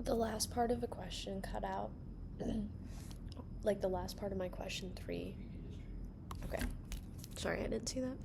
The last part of a question cut out. Like the last part of my question 3. Okay. Sorry, I didn't see that.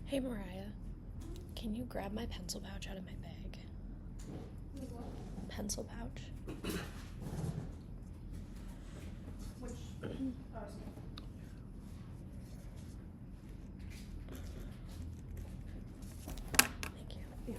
Hey Mariah, can you grab my pencil pouch out of my bag? Pencil pouch. Which? Thank you. Yeah.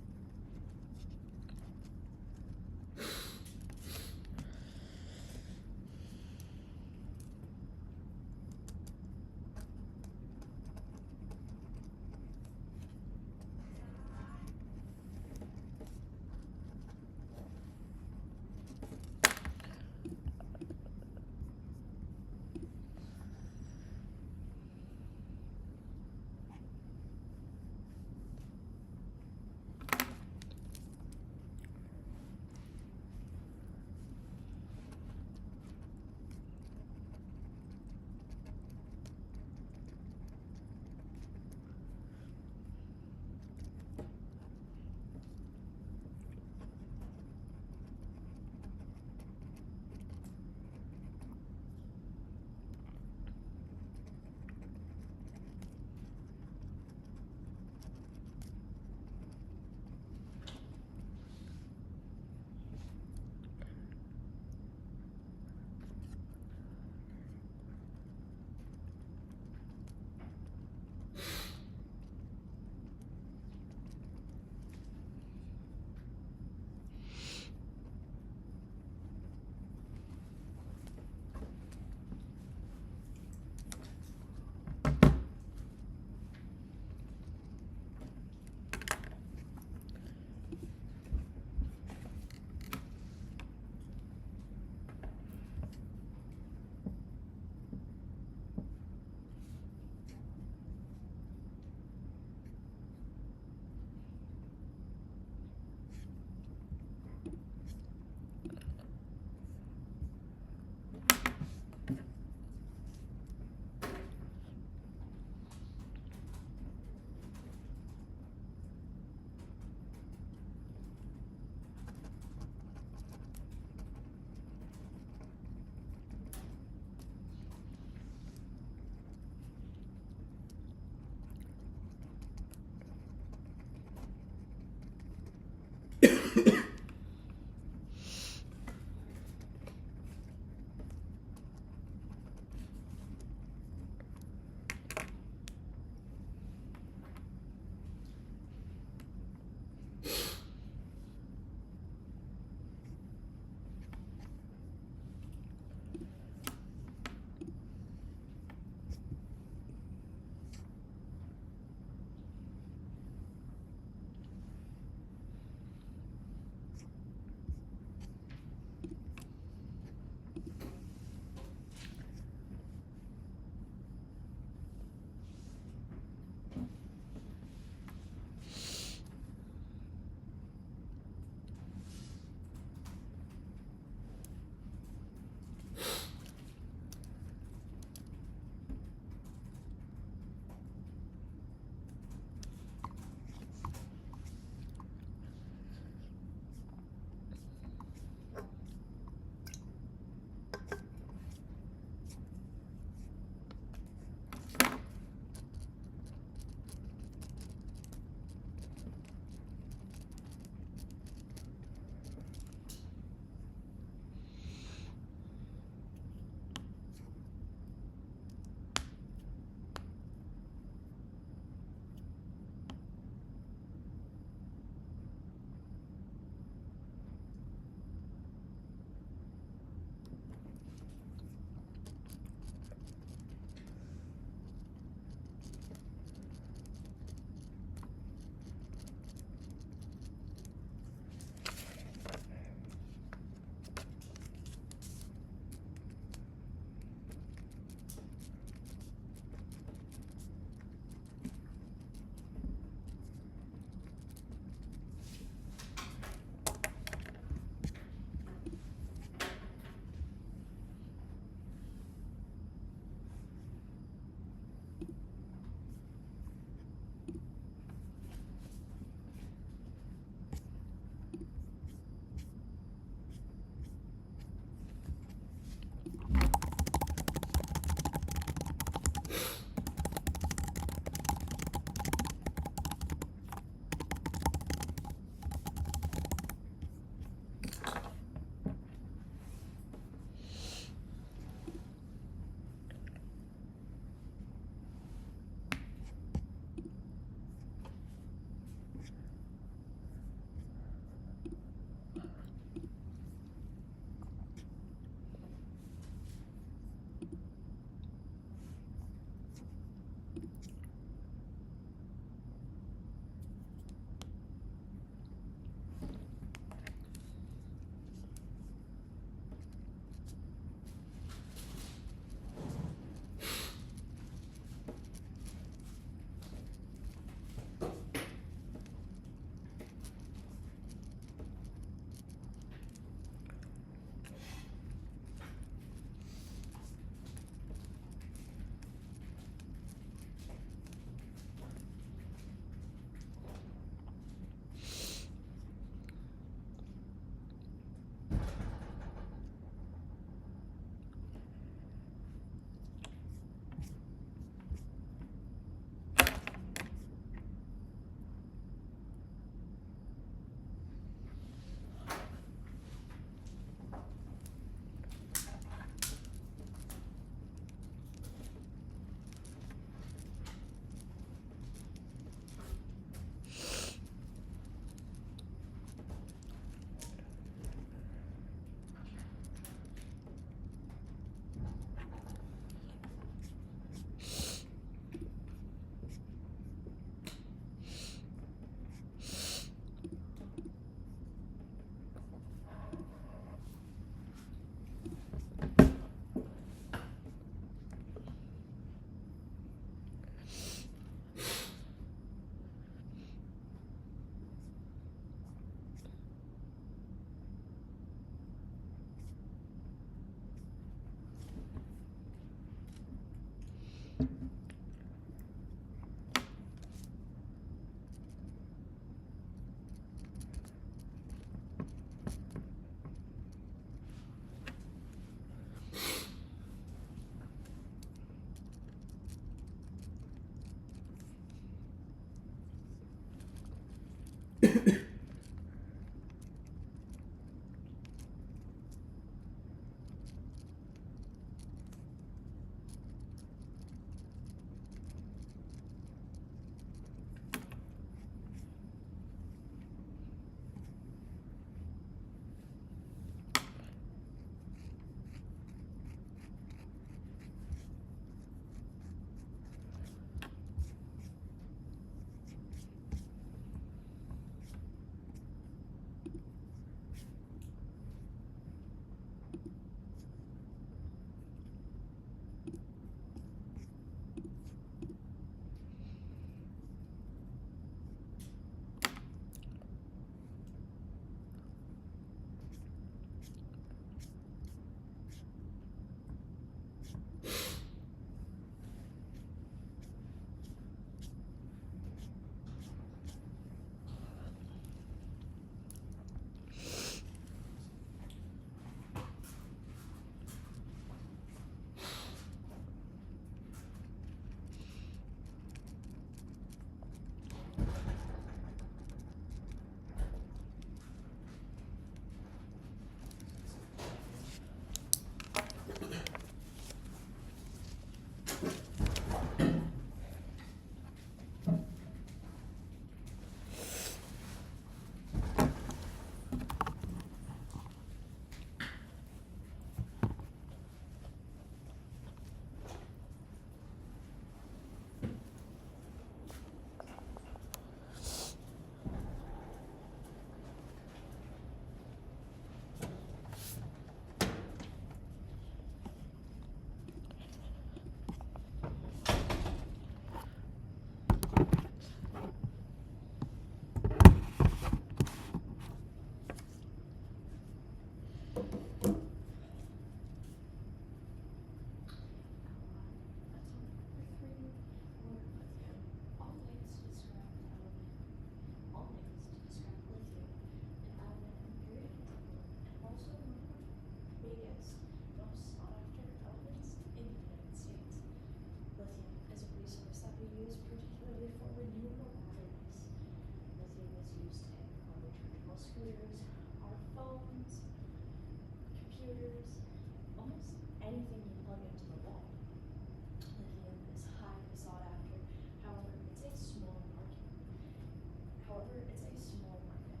However, it's a small market.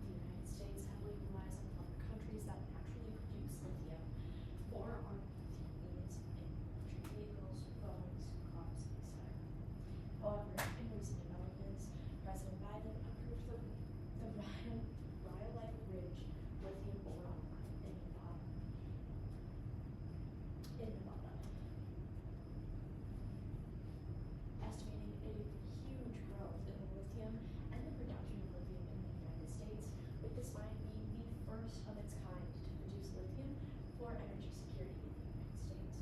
The United States heavily relies on other countries that naturally produce lithium for our lithium needs in electric vehicles, phones, cars, etc. However, in recent developments, President Biden approved the Rhyolite Ridge lithium boron mine in Nevada. Estimating a huge growth in the lithium and the production of lithium in the United States, with this mine being the first of its kind to produce lithium for energy security in the United States.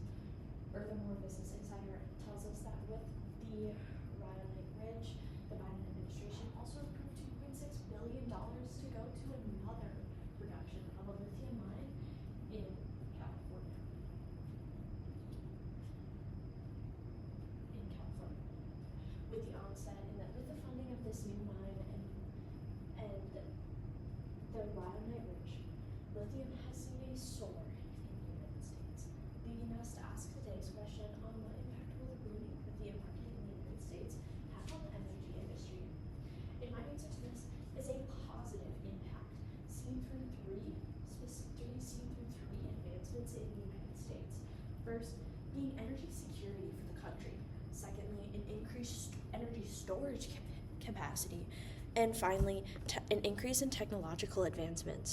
Furthermore, Business Insider tells us that with the Rhyolite Ridge, the Biden administration also approved $2.6 billion to go to another production of a lithium mine in California. With the onset and with the funding of this new mine and the Rhyolite Ridge, lithium has seen a soar in the United States, leading us to ask today's question on what impact will the booming lithium market in the United States have on the energy industry. And my answer to this is a positive impact seen through three advancements in the United States. First, being energy security for the country. Secondly, an increased energy storage capacity. And finally, an increase in technological advancements.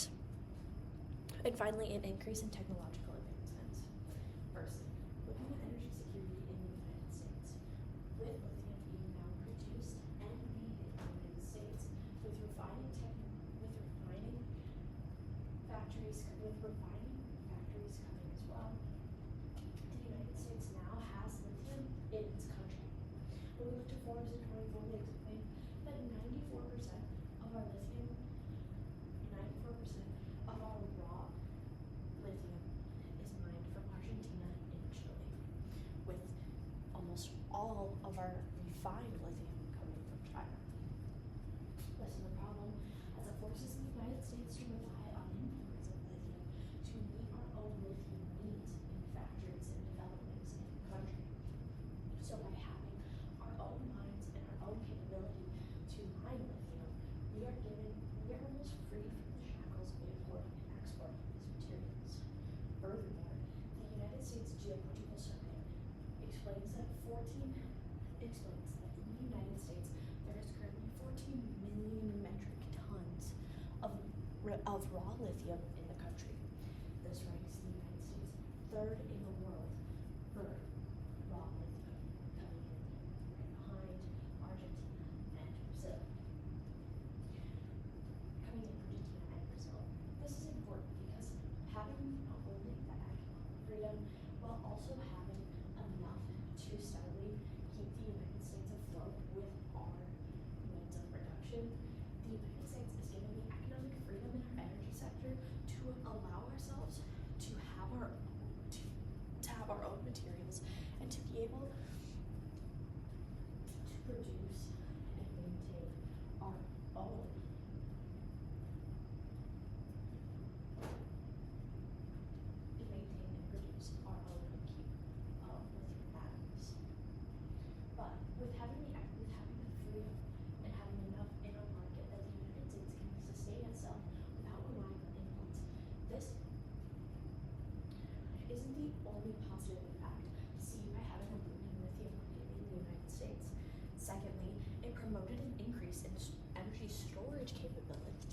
First, looking at energy security in the United States. With lithium being now produced and made in the United States, with refining factories coming as well, the United States now has lithium in its country. When we looked at Forbes in 2024, they explained that 94% of our raw lithium is mined from Argentina and Chile, with almost all of our refined lithium coming from China. Listen, the problem as it forces the United States to rely on imports of lithium to meet our own lithium needs in factories and developments in the country. So by having our own mines and our own capability to mine lithium, we are almost free from the shackles of importing and exporting these materials. Furthermore, the United States Geological Survey explains that in the United States there is currently 14 million metric tons of raw lithium in the country. This ranks the United States third in the world for raw lithium, coming in right behind Argentina and Brazil. This is important because having not only the economic freedom, while also having enough to steadily keep the United States afloat with our means of production, the United States is given the economic freedom in our energy sector to allow ourselves to have our own materials and to be able to produce and maintain our own lithium atoms. But with having the freedom and having enough in our market that the United States can sustain itself without relying on imports, this isn't the only positive impact seen by having a booming lithium market in the United States. Secondly, it promoted an increase in energy storage capabilities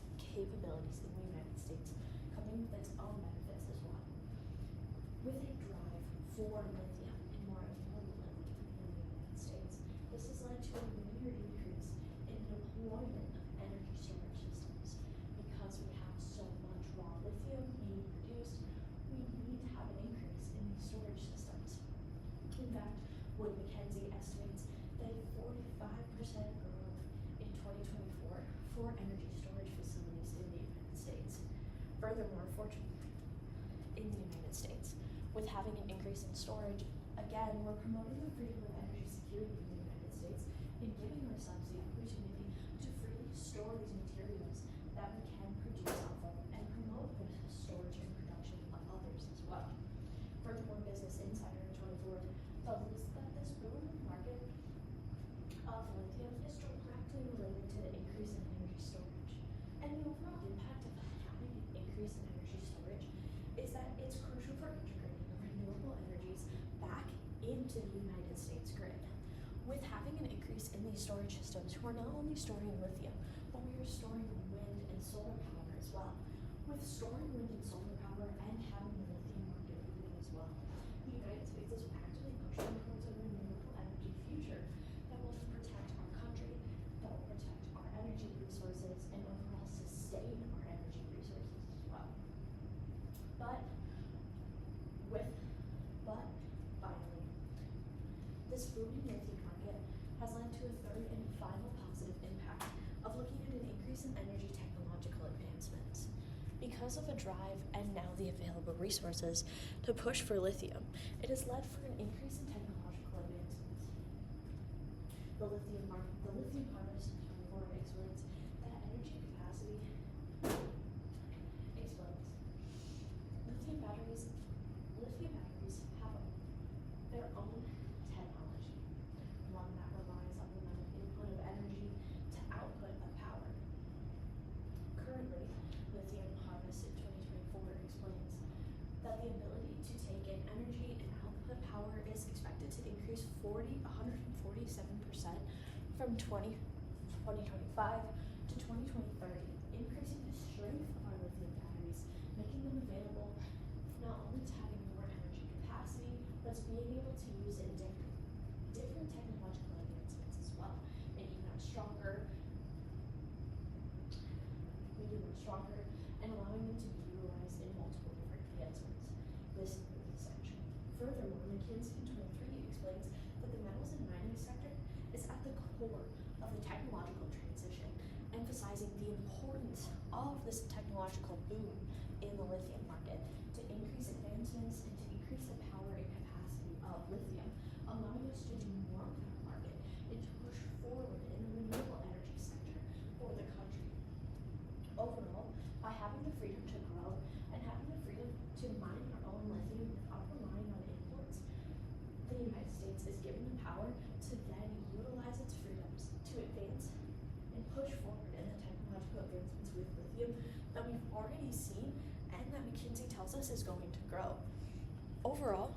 in the United States, coming with its own benefits as well. With a drive for lithium and more affordable lithium in the United States, this has led to a linear increase in deployment of energy storage systems. Because we have so much raw lithium being produced, we need to have an increase in these storage systems. In fact, Wood Mackenzie estimates that a 45% growth in 2024 for energy storage facilities in the United States. Furthermore, in the United States, with having an increase in storage, again, we're promoting the freedom of energy security in the United States and giving ourselves the opportunity to freely store these materials that we can produce off of and promote the storage and production of others as well. Furthermore, Business Insider in 2024 tells us that this booming market of lithium is directly related to the increase in these storage systems, who are not only storing lithium, but we are storing wind and solar power as well. With storing wind and solar power and having the lithium market moving as well, the United States is actively pushing towards a renewable energy future that will protect our country, that will protect our energy resources, and overall sustain our energy resources as well. But finally, this booming lithium market has led to a third and final positive impact of looking at an increase in energy technological advancements. Because of a drive and now the available resources to push for lithium, it has led for an increase in technological advancements. The lithium harvest report explains that energy capacity explodes. Lithium batteries have their own technology, one that relies on the amount of input of energy to output of power. Currently, lithium harvest in 2024 explains that the ability to take in energy and output power is expected to increase 147% from 2025 to 2030, increasing the strength of our lithium batteries, making them available not only to having more energy capacity, but to being able to use in different technological advancements as well, making them stronger and allowing them to be utilized in multiple different advancements. This is essential. Furthermore, McKinsey in 23 explains that the metals and mining sector is at the core of the technological transition, emphasizing the importance of this technological boom in the lithium market to increase advancements and to increase the power and capacity of lithium, allowing us to do more with our market and to push forward in the renewable energy sector for the country. Overall, by having the freedom to grow and having the freedom to mine our own lithium without relying on imports, the United States is given the power to then utilize its freedoms to advance and push forward in the technological advancements with lithium that we've already seen and that McKinsey tells us is going to grow. Overall,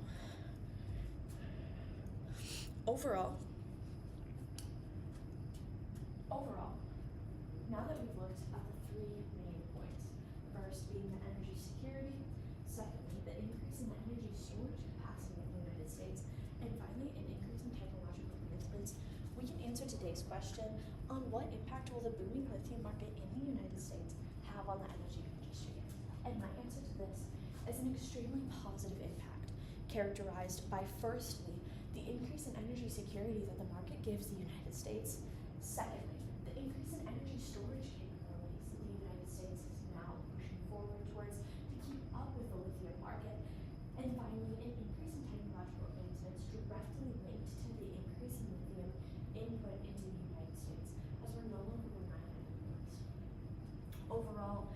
now that we've looked at the three main points, first being the energy security, secondly, the increase in the energy storage capacity in the United States, and finally, an increase in technological advancements, we can answer today's question on what impact will the booming lithium market in the United States have on the energy industry. And my answer to this is an extremely positive impact, characterized by firstly, the increase in energy security that the market gives the United States, secondly, the increase in energy storage capabilities that the United States is now pushing forward towards to keep up with the lithium market, and finally, an increase in technological advancements directly linked to the increase in lithium input into the United States, as we're no longer relying on imports. Overall,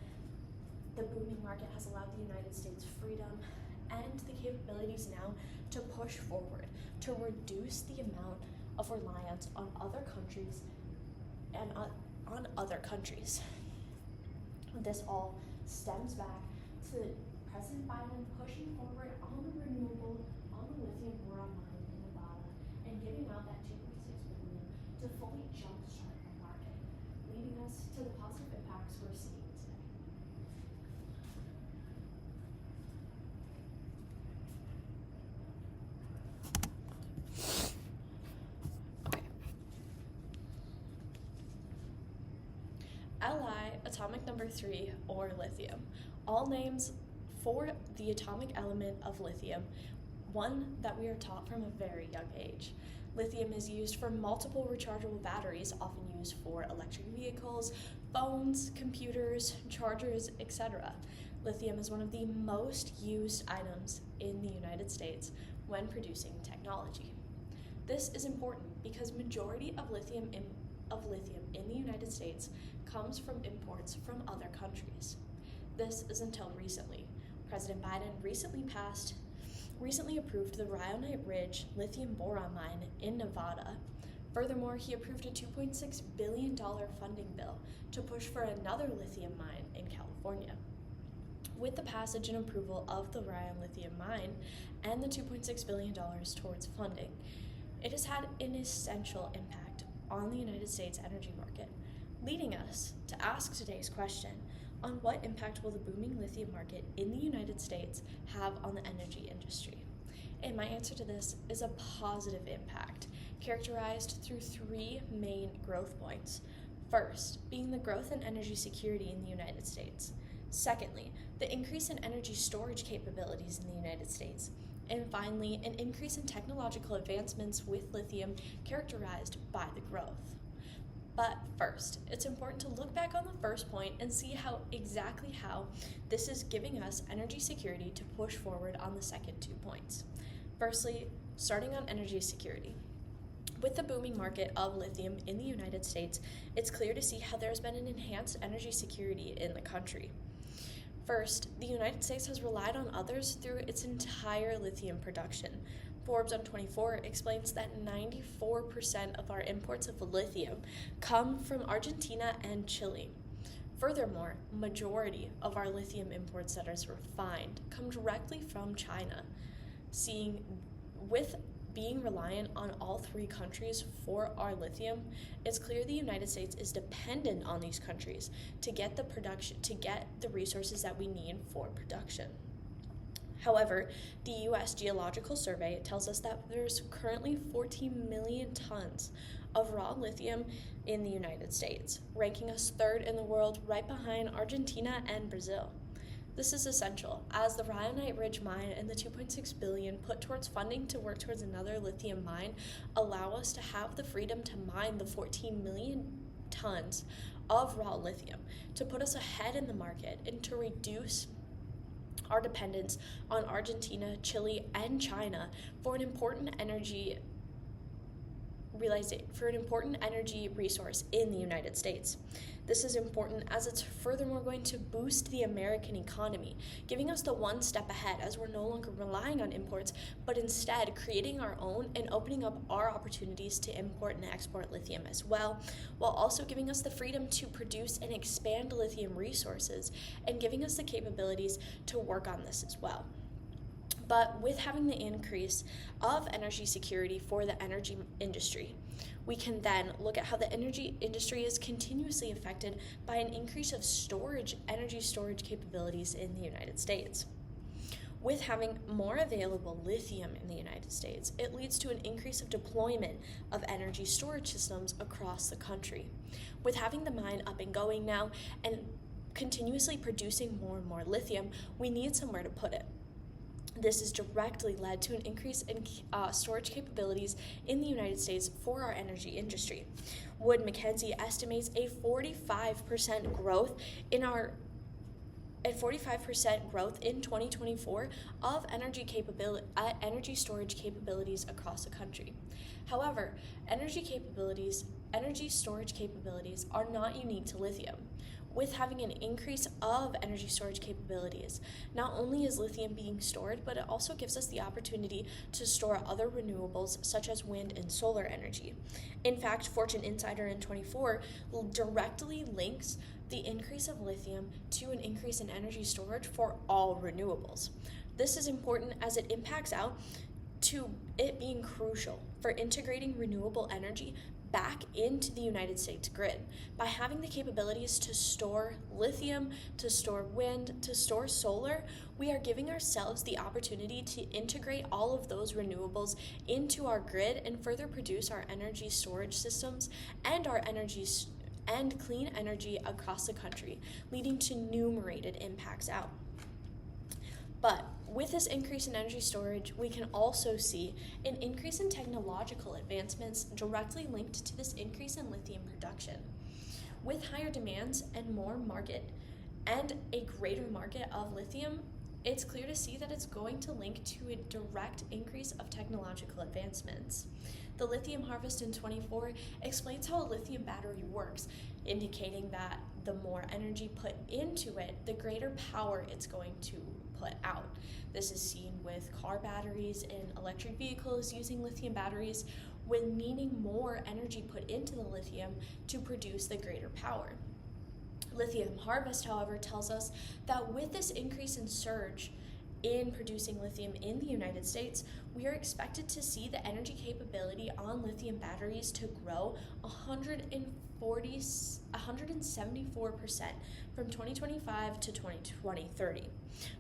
the booming market has allowed the United States freedom and the capabilities now to push forward, to reduce the amount of reliance on other countries and on other countries. This all stems back to President Biden pushing forward on the lithium boron mine in Nevada and giving out that $2.6 billion to fully jumpstart the market, leading us to the positive impacts we're seeing today. Li, atomic number 3, or lithium. All names for the atomic element of lithium, one that we are taught from a very young age. Lithium is used for multiple rechargeable batteries, often used for electric vehicles, phones, computers, chargers, etc. Lithium is one of the most used items in the United States when producing technology. This is important because majority of lithium in the United States comes from imports from other countries. This is until recently. President Biden recently approved the Rhyolite Ridge lithium boron mine in Nevada. Furthermore, he approved a $2.6 billion funding bill to push for another lithium mine in California. With the passage and approval of the Rhyolite lithium mine and the $2.6 billion towards funding, it has had an essential impact on the United States energy market, leading us to ask today's question on what impact will the booming lithium market in the United States have on the energy industry? And my answer to this is a positive impact, characterized through three main growth points. First, being the growth in energy security in the United States. Secondly, the increase in energy storage capabilities in the United States. And finally, an increase in technological advancements with lithium characterized by the growth. But first, it's important to look back on the first point and see exactly how this is giving us energy security to push forward on the second 2 points. Firstly, starting on energy security. With the booming market of lithium in the United States, it's clear to see how there has been an enhanced energy security in the country. First, the United States has relied on others through its entire lithium production. Forbes on 24 explains that 94% of our imports of lithium come from Argentina and Chile. Furthermore, majority of our lithium imports that is refined come directly from China. With being reliant on all three countries for our lithium, it's clear the United States is dependent on these countries to get the resources that we need for production. However, the U.S. Geological Survey tells us that there's currently 14 million tons of raw lithium in the United States, ranking us third in the world, right behind Argentina and Brazil. This is essential, as the Rhyolite Ridge mine and the $2.6 billion put towards funding to work towards another lithium mine allow us to have the freedom to mine the 14 million tons of raw lithium, to put us ahead in the market and to reduce our dependence on Argentina, Chile, and China for an important energy resource in the United States. This is important as it's furthermore going to boost the American economy, giving us the one step ahead as we're no longer relying on imports, but instead creating our own and opening up our opportunities to import and export lithium as well, while also giving us the freedom to produce and expand lithium resources and giving us the capabilities to work on this as well. But with having the increase of energy security for the energy industry, we can then look at how the energy industry is continuously affected by an increase of energy storage capabilities in the United States. With having more available lithium in the United States, it leads to an increase of deployment of energy storage systems across the country. With having the mine up and going now and continuously producing more and more lithium, we need somewhere to put it. This has directly led to an increase in storage capabilities in the United States for our energy industry. Wood Mackenzie estimates a 45% growth in 2024 of energy storage capabilities across the country. However, energy storage capabilities are not unique to lithium. With having an increase of energy storage capabilities, not only is lithium being stored, but it also gives us the opportunity to store other renewables such as wind and solar energy. In fact, Fortune Insider in 24 directly links the increase of lithium to an increase in energy storage for all renewables. This is important as it impacts out to it being crucial for integrating renewable energy back into the United States grid. By having the capabilities to store lithium, to store wind, to store solar, we are giving ourselves the opportunity to integrate all of those renewables into our grid and further produce our energy storage systems and our and clean energy across the country, leading to numerated impacts out. But with this increase in energy storage, we can also see an increase in technological advancements directly linked to this increase in lithium production. With higher demands and a greater market of lithium, it's clear to see that it's going to link to a direct increase of technological advancements. The Lithium Harvest in 24 explains how a lithium battery works, indicating that the more energy put into it, the greater power it's going to put out. This is seen with car batteries and electric vehicles using lithium batteries, when needing more energy put into the lithium to produce the greater power. Lithium Harvest, however, tells us that with this increase in surge in producing lithium in the United States, we are expected to see the energy capability on lithium batteries to grow 174% from 2025 to 2030.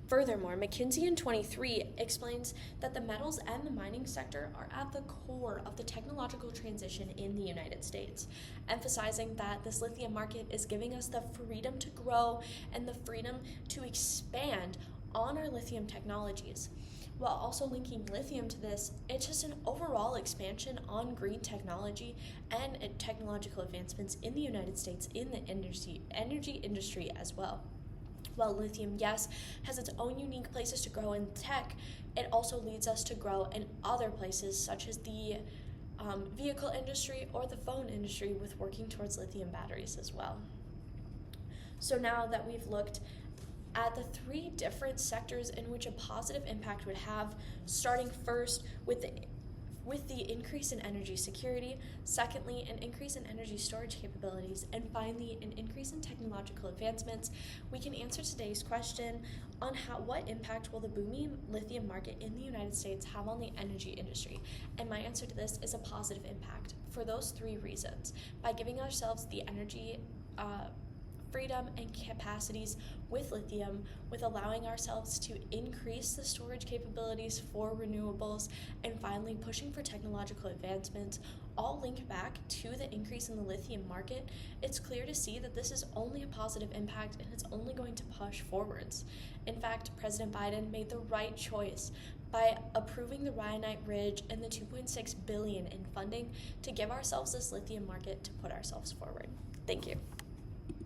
Furthermore, McKinsey in 23 explains that the metals and the mining sector are at the core of the technological transition in the United States, emphasizing that this lithium market is giving us the freedom to grow and the freedom to expand on our lithium technologies. While also linking lithium to this, it's just an overall expansion on green technology and technological advancements in the United States in the energy industry as well. While lithium, yes, has its own unique places to grow in tech, it also leads us to grow in other places such as the vehicle industry or the phone industry with working towards lithium batteries as well. So now that we've looked at the three different sectors in which a positive impact would have, starting first with the increase in energy security, secondly, an increase in energy storage capabilities, and finally, an increase in technological advancements, we can answer today's question on what impact will the booming lithium market in the United States have on the energy industry. And my answer to this is a positive impact for those three reasons. By giving ourselves the energy freedom and capacities with lithium, with allowing ourselves to increase the storage capabilities for renewables, and finally pushing for technological advancements, all link back to the increase in the lithium market, it's clear to see that this is only a positive impact and it's only going to push forwards. In fact, President Biden made the right choice by approving the Ryanite Ridge and the $2.6 billion in funding to give ourselves this lithium market to put ourselves forward. Thank you.